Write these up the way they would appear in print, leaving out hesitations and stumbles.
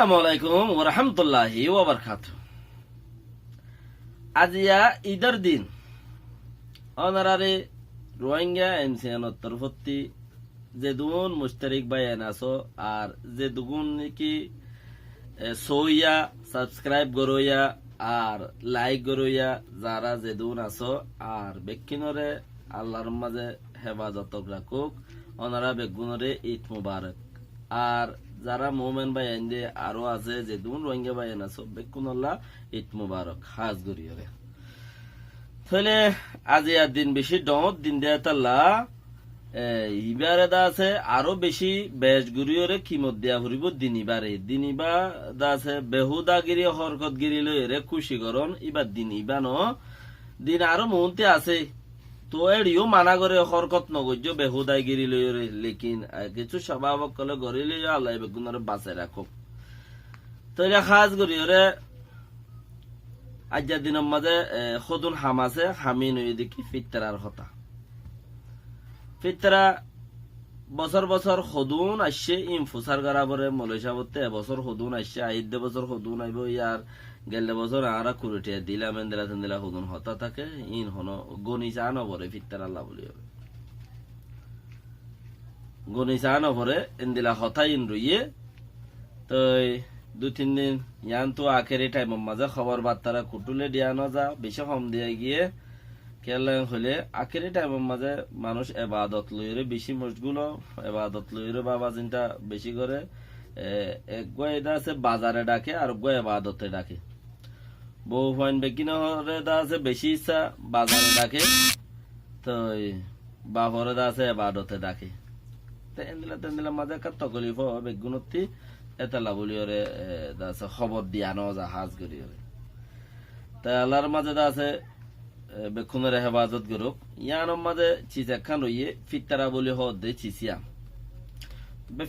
আসসালামু আলাইকুম ওয়া রাহমাতুল্লাহি ওয়া বারাকাতুহু। আজিয়া ঈদের দিন অনারারে রোহিঙ্গা এনসিয়ানত তরফতি যে দুগুন মুশতারিক বায়ান আছো আর যে দুগুন কি সইয়া সাবস্ক্রাইব গরইয়া আর লাইক গরইয়া যারা যে দুগুন আছো আর বেকিনরে আল্লাহর মাঝে হেফাজত রাখুক ওনারা বেগুনরে ঈদ মুবারক। আর যারা মোমেন বায়ান দিয়ে আরো আছে যে দুন রোহিঙ্গা বায়ান আছো বেকুন আল্লাহ ঈদ মুবারক হাজ গরিয়রে। তাহলে আজি আর দিন বেশি ডত দিন দেয়া তাল্লা ইবারে দা আছে আরো বেশি বেশ গরিয়রে কিমত দেয়া ফুরিব দিন ইবা দা আছে বেহুদা গিরি হরকত গিরি লইরে খুশি করন ইবার দিন ইবানো দিন আরো মনতে আছে তো এড়িও মানা করে হরকত নগজ্য বেহুদাই গিরি লইরে লেকিন কিছু স্বভাবক কলে গড়ি লইয়া আল্লাহ বেগুনরে বাঁচাই রাখো। তো এটা খাস করি ওরে আজ্জার দিনের মাঝে সদুন হাম আছে হামি নই দেখি ফিতরার হতা ফিতরা বছর বছর সদুন আসছে ইনফুসার করা পরে মলেশিয়াবতে এবছর সদুন আসছে আইদ বছর সদুন আইব ইয়ার গেলে বছর আরা কুরুটিয়া দিলা মেন্দিলা তেন্দিলা সদুন হতা থাকে ইন হন গনিচা নভরে ফিতরা আল্লাহ বলি হবে গনিচা নভরে এন্দিলা হতা ইন রইয়ে। তো 2-3 দিন ইয়ান তো আখেরি টাইমের মাঝে খবর বার্তারা কুটুলে দিয়া না যা বেশি কম দিয়ে গিয়ে কেলে হলে আখেরি টাইমের মাঝে মানুষ এবাদত লইরে বেশি মশগুল এবাদত লইরে বাবা চিন্তা বেশি করে এক এটা আছে বাজারে ডাকে আর এবাদতে ডাকে বউ ফাইন বেকিনরে দা আছে বেশি ইচ্ছা বাজারে ডাকে তো বাপরে দা আছে এবাদতে ডাকে তেন্দিলা মাঝে কার তকলিফ বেগুনতি এতলা বলি ওরে আছে খবর দিয়া ন যা হাজ করি ওরে তাই আল্লাহর মাঝে দা আছে বেক্ষণের হেফাজত করুক ইয়ানোর মাঝে চিজ একখান রইয়ে ফিতরা বলি হদে চিসিয়াম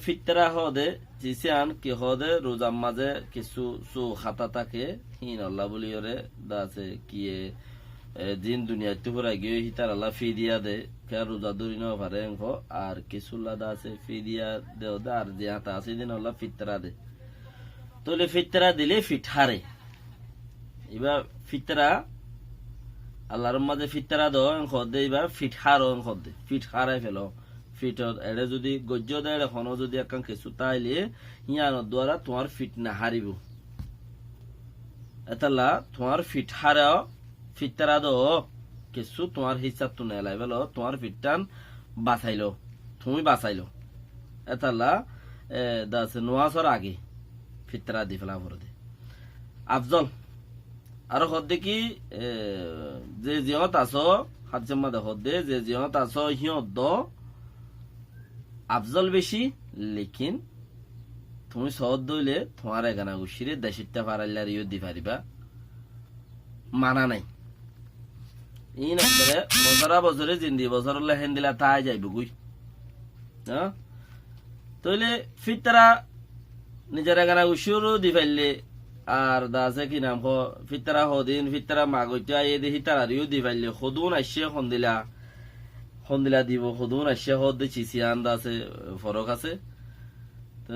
ফিতরা হদে চিসিয়ান কি হদে রোজার মাঝে কিছু সু খাতা থাকে হিন আল্লাহ বলি ওরে দা আছে কি দিন দুনিয়া তুপুরা গিয়ে হিতার আল্লাহ ফি দিয়া দে কে রোজা ধরি ন পারে আর কিছু দা আছে ফি দিয়া দেও দে আর যে হাতা আছে দিন আল্লাহ ফিতরা দে তোলে ফিতরা দিলে ফিঠারে এবার ফিতরা আল্লাহর মাঝে ফিতরা দো দে এবার ফিঠারো দে ফিট হারাই ফেলো ফিটত এড়ে যদি গজ্য দেয় এখনো যদি একান কিছু তাইলে ইয়ানোর দ্বারা তোমার ফিট না হারিব এতাল্লা তোমার ফিট হারাও ফিতরা দো কিছু তোমার হিসাব তো নেলাই বলো তোমার ফিটটান বাঁচাইলো তুমি বাঁচাইলো এতাল্লা দাসে নোয়াশর আগে ফিতরা দি ফেলা ভরে দে আফজল আর হদ্দে কি যে জিয়ত আছো হাজমা দে হদ্দে যে জিয়ত আছো হিয়ত দ আফজল বেশি লেকিন তুমি সহজ দইলে তোমার এগানা গুছিরে দেশিটা পারাইলার ইউ দি পারিবা মানা নাই ইন একবারে বছরা বছরে জিন্দি বছর লেহেন দিলা তাই যাইব গুই হ্যাঁ তইলে ফিতরা নিজের এগানা গুছিরও দি পাইলে আর দাসে কি নাম ফিতরা হদিন ফিতরা মাগইটা এ দেখি তারারিও দি পাইলে সদুন আসছে সন্দিলা দিব সদুন আসছে হদ চিচিয়ান দাসে ফরক আছে তো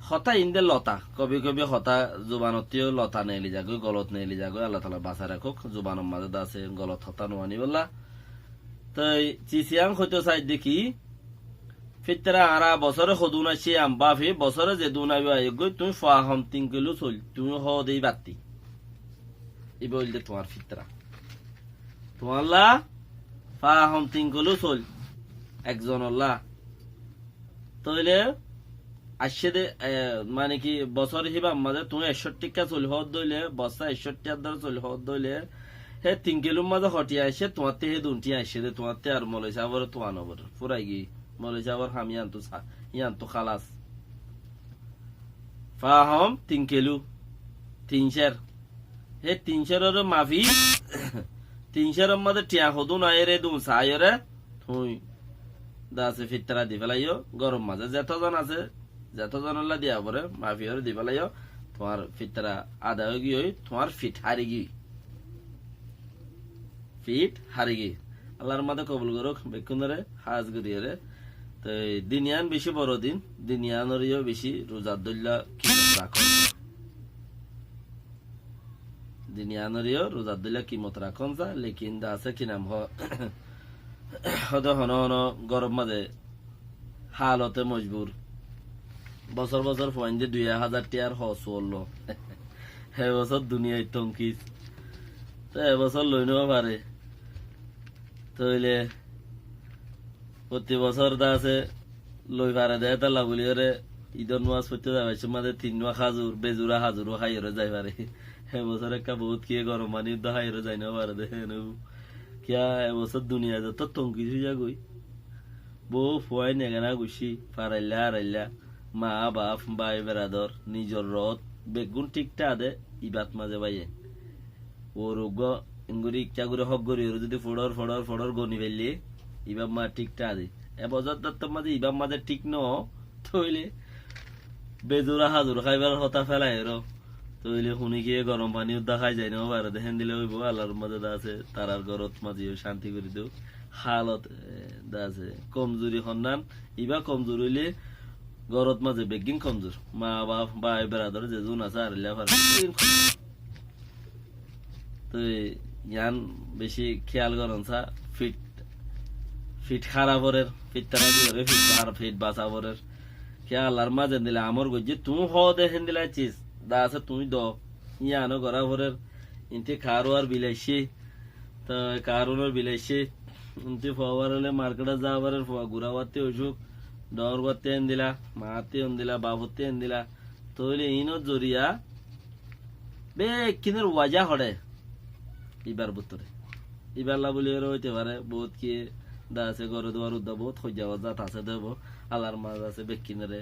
হতা ইন্দে লতা কবি কবি হতা জুবানতিও লতা নেলি যাগো গলত নেলি যাগো আল্লাহ তালা বাঁচা রাখুক জুবানের মাঝে দাসে গলত হতা নোয়ানি বললা তো চিচিয়ান হইতে চাই দেখি ফিতরা আরা বছরে সদুন আসছে আম্বাফি বছরে যে দুন আইব তুমি ফাহম 3 কিলো চল তুমি হদেই বাতি এই বললে তোমার ফিতরা তোমাল্লা ফাহম 3 কিলো চল একজন আল্লাহ তইলে আসছে দে মানে কি বছর হিবা মাঝে তুমি 61 টাকা চল হদ দইলে বস্তা 61 টাকা চল হদ দইলে হে 3 কিলোর মাঝে হটিয়া আসে তোমাতে হে দুনটি আসছে দে তোমাতে আর মলেশিয়া আবার তোমার নবর পুরাই গি মলেশিয়া আবার হাম ইয়ান তো খালাস ফাহম 3 কিলো 300 হে 300 মাফি 300 মধ্যে টিয়া হদু না এরে দুন সায়রে তুই দাসে ফিতরা দি ফেলাইও গরম মাঝে যতজন আছে যতজন আল্লাহ দিয়া পরে মাফিয়র দি ফেলাইও তোমার ফিতরা আদা হয়ে গিয়ে তোমার ফিট হারি গি আল্লাহর মাঝে কবুল করুক বেকুনরে হাজ করিয়ে তো দিনিয়ান বেশি বড় দিন দিনিয়ানরিও বেশি রোজার দল্লা কি রাখুন দিনিয়ানরিও রোজা দিলে কিমত রাখুন যা লেকিন দা আছে কি নাম হদ হন হন গরম মাঝে হালতে মজবুর বছর বছর পয়েন্ট 2000 টিয়ার হস হলো হে বছর দুনিয়ায় টঙ্কিস তো এবছর লই নেওয়া পারে তইলে প্রতি বছর দা আছে লই পারে দেয় তা লাগুলি রে ঈদর নামাজ পড়তে যাবে মাঝে 3 মাস হাজুর বেজুরা হাজুরও খাইরে যাই পারে এবছর একটা বহুত কি গরম পানি খাইরে যাই না পারে দেখে কিয়া এবছর দুনিয়া যত টঙ্কিস হইয়া গই বউ ফুয়াই নেগানা গুছি ফারাইলা হারাইলা মা বাপ ভাই বেড়াদর নিজর রথ বেগুন ঠিকটা দে ইবাত মাঝে বাইয়ে ও রোগ ইঙ্গুরি ইচ্ছা করে হক গরি যদি ফোড়র ফোড়র ফোড়র গনি ফেললি ইবাব মা ঠিকটা দে এবছর দত্ত মাঝে ইবাব মাঝে ঠিক ন তইলে বেজুরা হাজুর খাইবার হতা ফেলাই এর তইলে শুনি গিয়ে গরম পানি উদ্দা খাই যাই না পারে দেখেন দিলে হইব আল্লাহর মাঝে দা আছে তারার ঘরত মাঝে শান্তি করে দেও হালত দা আছে কমজোরি সন্ধান ইবা কমজোর হইলে গরত মাঝে বেগিন কমজোর মা বাপ ভাই বেড়াদর যে জুন আছে আর তো ইয়ান বেশি খেয়াল করেন সা ফিট ফিট খারাপরের ফিট তারা দিলে ফিট আর ফিট বাঁচাবরের খেয়াল আর মাঝে দিলে আমর গজ্জি তুমি হ দেখেন দিলে চিস দা আছে তুমি দ ইয়ানো করা ভরের ইনতে খারো আর বিলাইছি তো কারণের বিলাইছি ইনতে ফওয়ার হলে মার্কেটে যাওয়ারের ফওয়া ঘুরাওয়াতে অসুখ ডর করতে এন দিলা মাতে এন দিলা বাবতে এন দিলা তইলে ইনো জরিয়া বে কিনের ওয়াজা হড়ে ইবার বুতরে ইবার লা বলি হইতে পারে বহুত কি দা আছে গরে দুয়ার উদ্দা বহুত খোঁজা ওয়াজা আছে দেব আলার মাছ আছে বেকিনারে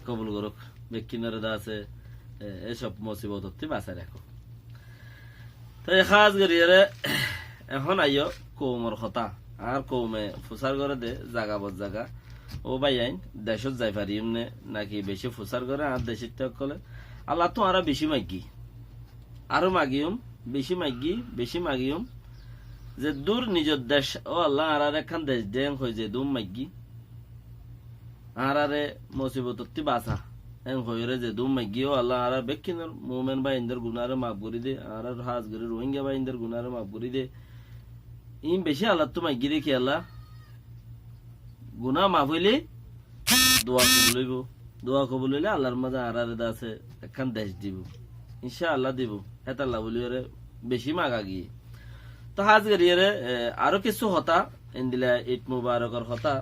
কবুল করুক বেকিনারে দা আছে এসব মুসিবত হতে বাঁচায় রাখো তো খাস গরিয়ারে এখন আইও কৌমর কথা আর কৌমে ফুসার করে দে জাগা বদ জাগা ও ভাই আইন দেশত যাই পারি এমনি নাকি বেশি ফুসার করে আর দেশের ত্যাগ করলে আল্লাহ তো আরো বেশি মাগি আরো মাগিম বেশি মাগিম যে দূর নিজের দেশ ও আল্লাহ আর একখান দেশ দেন হয়ে যে দুম মাগি আরে মুসিবত বাঁচা এন হয়ে যে দুম মাগি ও আল্লাহ আর বেকিনের মোমেন বা ইন্দর গুনারে মাফ করে দে আর হাজ করে রোহিঙ্গা বা ইন্দর গুনারে মাফ করে দে ইম বেশি আল্লাহ তো মাগি দেখি আল্লাহ গুনা মাফ হইলে দোয়া কবুল হইব দোয়া কবুল হইলে আল্লাহর মাঝে আর আছে একখান দেশ দিব ইনশাআল্লাহ দিব এটা আল্লাহ বলি বেশি মাগা গিয়ে তো হাজ গরিয়ে আরো কিছু হতা এন্দিলা ঈদ মুবারকর হতা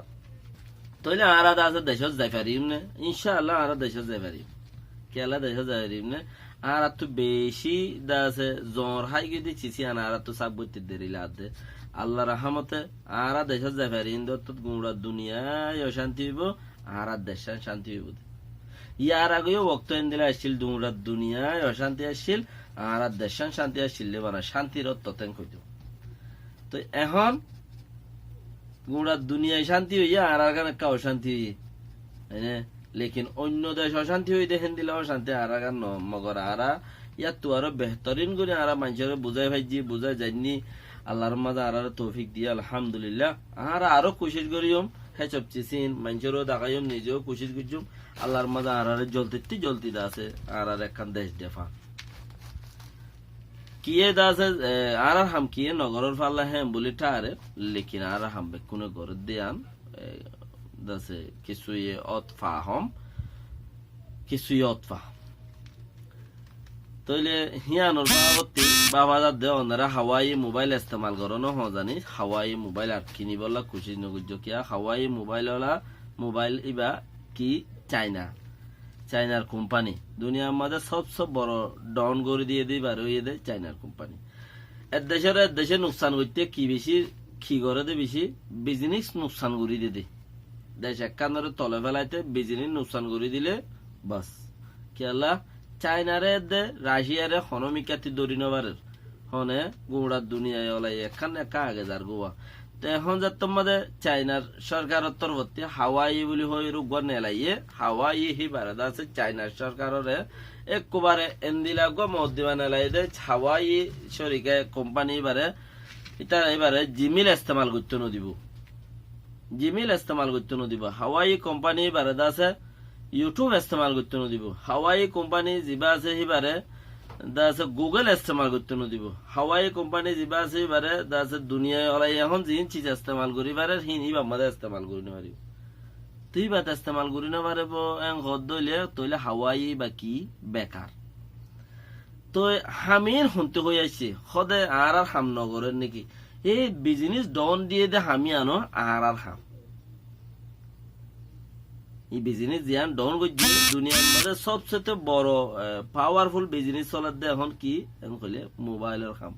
তইলে আর আছে দেশত যাই পারিম নে ইনশাআল্লাহ আর দেশত যাই পারিম কেলা দেশত যাই পারিম নে আর তো বেশি দা আছে জ্বর হাই গিয়ে চিছি আর তো সাব বইতে দেরিলা আদে আল্লাহ রহমতে আর দেশত যাই পারিম তো গুমরা দুনিয়ায় অশান্তি হইব আর দেশ শান্তি হইব ইয়ার আগেও বক্ত এন্দিলা আসছিল গুমরা দুনিয়ায় অশান্তি আসছিল আর দেশ শান্তি আসছিল মানে শান্তির ততেন কইত তো এখন গুমরা দুনিয়ায় শান্তি হইয়া আর একটা অশান্তি হইয়ে লেকিন অন্য দেশ অশান্তি হয়ে দেখেন দিলে অশান্তি আর মগর আর ইয়ার তো আরো বেহতরিন করে আর মানুষের বুঝাই ভাইজি বুঝাই যায়নি আল্লাহর মাঝে আর তৌফিক দিয়ে আলহামদুলিল্লাহ আর আরো কোশিশ করিম হ্যাঁ সবচেয়ে মানুষেরও দেখাইম নিজেও কোশিশ করছুম আল্লাহর মাঝে আর জলতি আছে আর একখান দেশ দেফা কিয়ে দাসে আর হাম কিয়ে নগরের ফাল্লা হ্যাঁ বলি ঠারে লেকিন আর হাম বেকুনে ঘর দিয়ান দাসে কিছুই অতফা হম কিছুই অতফা তইলে হিয়ানোর বাবতি বাবা যা দে ওনারা হাওয়াই মোবাইল ইস্তেমাল করনো হ জানি হাওয়াই মোবাইল আর কিনি বলা খুশি নগুজ কিয়া হাওয়াই মোবাইল ইবা কি চাইনার কোম্পানি দুনিয়ার মধ্যে সব বড় ডাউন করে দিয়ে দিই বার হয়ে দেয় চাইনার কোম্পানি এর দেশে নুকসান করতে কি বেশি কি করে দে বেশি বিজনেস নুকসান করে দিয়ে দে দেশ একখানের তলে ফেলাইতে বিজনেস নুকসান করে দিলে বাস কি আল্লাহ চাইনারে দে রাশিয়ারে হনমিকাতি দরি নবারের হনে গুড়ার দুনিয়ায় ওলাই এখান একা আগে যার গোয়া তো এখন যে তোমাদের চাইনার সরকারের তরফতে হাওয়াই বলি হয়ে রোগ নেলাইয়ে হাওয়াই হি বারাদা আছে চাইনার সরকারের একবারে এন্দিলা গো মদ্দিমা নেলাই দে হাওয়াই শরিকে কোম্পানি বারে এটা এবারে জিমেল ইস্তেমাল করতে নদিব হাওয়াই কোম্পানি বারাদা আছে ইউটিউব ইস্তেমাল করতে দিব হাওয়াই কোম্পানি যিবা আছে সিবাৰে দা আছে গুগল ইস্তেমাল করতে দিব হাওয়াই কোম্পানি যিবা আছে সিবাৰে দা আছে দুনিয়ায় ওলাই এখন যিন চিজ ইস্তেমাল করি পারে হিন ইবা মাদে ইস্তেমাল করি না পারিব তুই বাত ইস্তেমাল করি না পারব এং হদ দইলে তইলে হাওয়াই বা কি বেকার তো হামির হন্তে হয়ে আসছে সদে আর হাম নগরের নাকি এই বিজনেস ডন দিয়ে দে হামি আনো আর হাম এই বিজনেস জিয়ান ডন করছি দুনিয়ার মধ্যে সবচেয়ে বড় পাওয়ারফুল বিজনেস চলার দে এখন কি এখন কইলে মোবাইলের কাম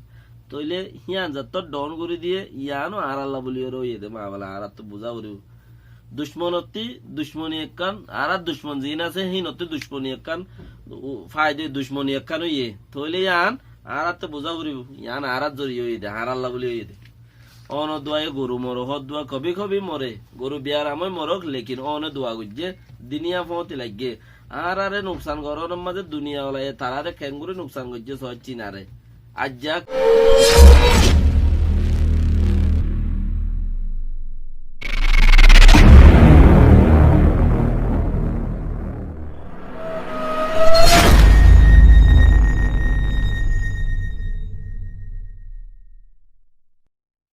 তইলে হিয়ান যত ডন করে দিয়ে ইয়ানো আর আল্লাহ বলিও রইয়ে দে মা বলা আর তো বুঝা করিও দুশ্মনতি দুশ্মনী একখান আর দুশ্মন জিন আছে হিনতি দুশ্মনী একখান ফায়দে দুশ্মনী একখান ইয়ে তইলে ইয়ান আর তো বুঝা করিব ইয়ান আর জড়িয়ে দে আর আল্লাহ বলিও দে অন দোয়াই গরু মরো হদ দোয়া কবি কবি মরে গরু বিয়ার আমায় মরক লেকিন অন দোয়া গুজে দুনিয়া ফতে লাগে আর আরে নুকসান করার মাঝে দুনিয়া ওলাই তারারে কেঙ্গুরে নুকসান করছে সহ চিনারে আজ যাক